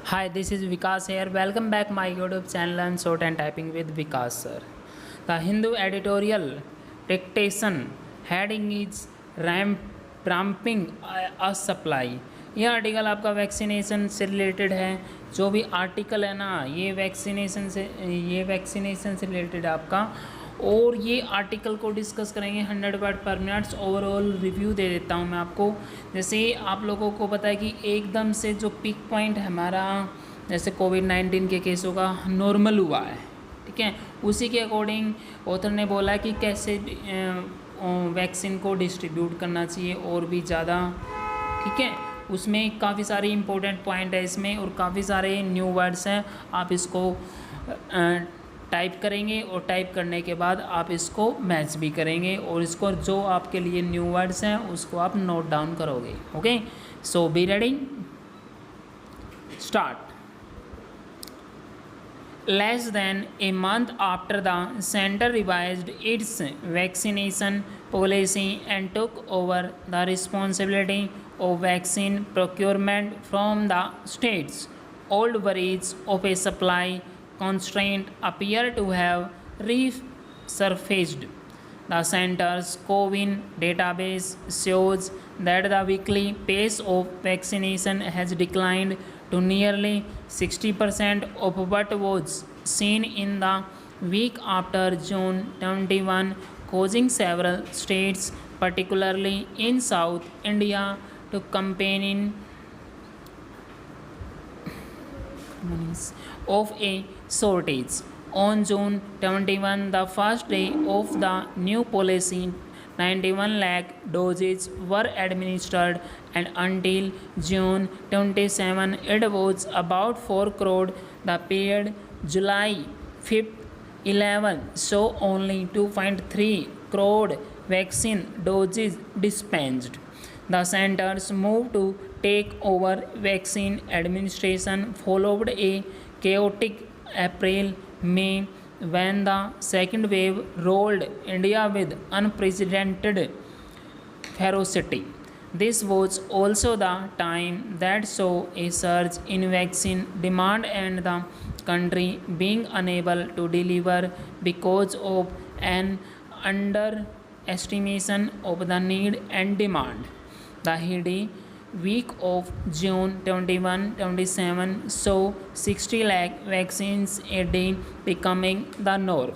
Hi, this is Vikas here. Welcome back my YouTube channel and Short and Typing with Vikas sir. The Hindu editorial dictation heading is ramping a supply. यह article आपका vaccination से related है। जो भी article है ना ये vaccination से रिलेटेड है आपका। और ये आर्टिकल को डिस्कस करेंगे 100 वर्ड पर मिनट्स। ओवरऑल रिव्यू दे देता हूँ मैं आपको। जैसे आप लोगों को पता है कि एकदम से जो पीक पॉइंट हमारा जैसे कोविड-19 के केसों का नॉर्मल हुआ है, ठीक है, उसी के अकॉर्डिंग ऑथर ने बोला कि कैसे वैक्सीन को डिस्ट्रीब्यूट करना चाहिए और भी ज़्यादा, ठीक है। उसमें काफ़ी सारे इंपॉर्टेंट पॉइंट है इसमें और काफ़ी सारे न्यू वर्ड्स हैं। आप इसको टाइप करेंगे और टाइप करने के बाद आप इसको मैच भी करेंगे और इसको जो आपके लिए न्यू वर्ड्स हैं उसको आप नोट डाउन करोगे। Okay, so be ready, start. Less than a month after the center revised its vaccination policy and took over the responsibility of vaccine procurement from the states, old worries of a supply constraint appear to have resurfaced. The center's CoWIN database shows that the weekly pace of vaccination has declined to nearly 60% of what was seen in the week after June 21, causing several states, particularly in South India, to campaign of a shortage. On June 21, the first day of the new policy, 91 lakh doses were administered, and until June 27, it was about 4 crore. The period July 5th 11 saw only 2.3 crore vaccine doses dispensed. The center's move to take over vaccine administration followed a chaotic April-May when the second wave rolled India with unprecedented ferocity. This was also the time that saw a surge in vaccine demand and the country being unable to deliver because of an underestimation of the need and demand. The heady week of June 21-27 saw 60 lakh vaccines a day becoming the norm.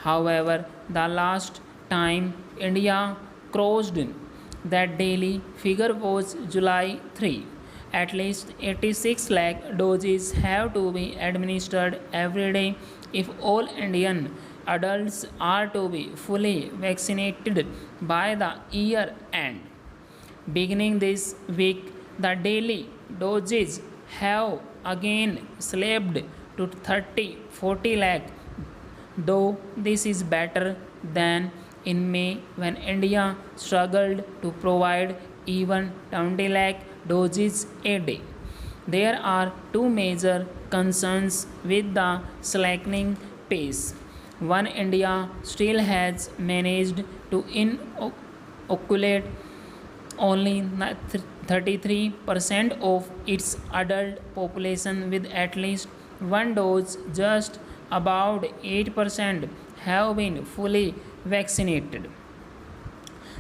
However, the last time India crossed that daily figure was July 3. At least 86 lakh doses have to be administered every day if all Indian adults are to be fully vaccinated by the year end. Beginning this week, the daily doses have again slipped to 30-40 lakh, though this is better than in May when India struggled to provide even 20 lakh doses a day. There are two major concerns with the slackening pace. One, India still has managed to inoculate only 33% of its adult population with at least one dose. Just about 8% have been fully vaccinated.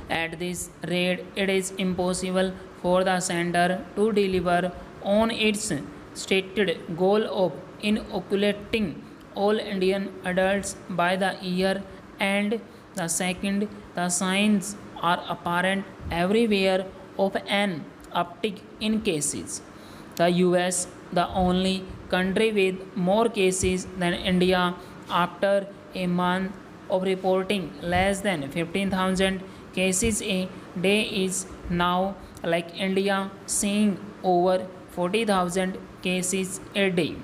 At this rate, it is impossible for the center to deliver on its stated goal of inoculating all Indian adults by the year end. The second, the signs are apparent everywhere of an uptick in cases. The US, the only country with more cases than India, after a month of reporting less than 15,000 cases a day, is now, like India, seeing over 40,000 cases a day.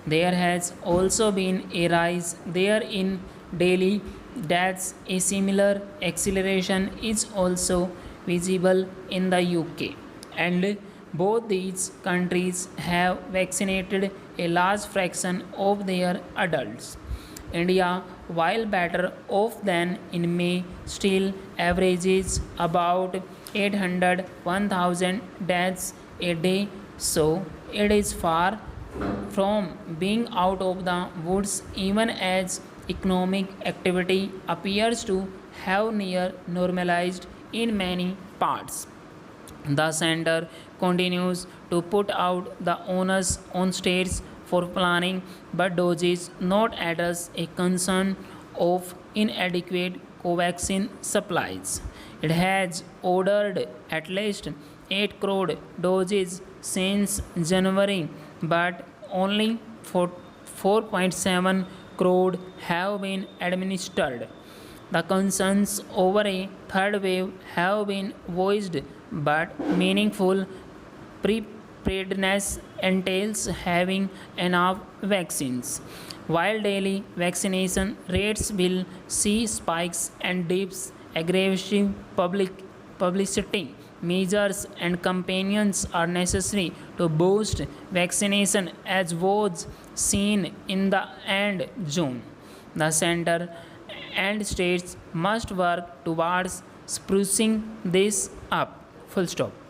There has also been a rise there in daily deaths. A similar acceleration is also visible in the UK, and both these countries have vaccinated a large fraction of their adults. India, while better off than in May, still averages about 800 1,000 deaths a day, so it is far from being out of the woods even as economic activity appears to have near normalized in many parts. The center continues to put out the onus on states for planning, but does not address a concern of inadequate covaxin supplies. It has ordered at least 8 crore doses since January, but only 4.7 crore have been administered. The concerns over a third wave have been voiced, but meaningful preparedness entails having enough vaccines. While daily vaccination rates will see spikes and dips, aggressive publicity measures and campaigns are necessary to boost vaccination as was seen in the end June. The center and states must work towards sprucing this up. Full stop.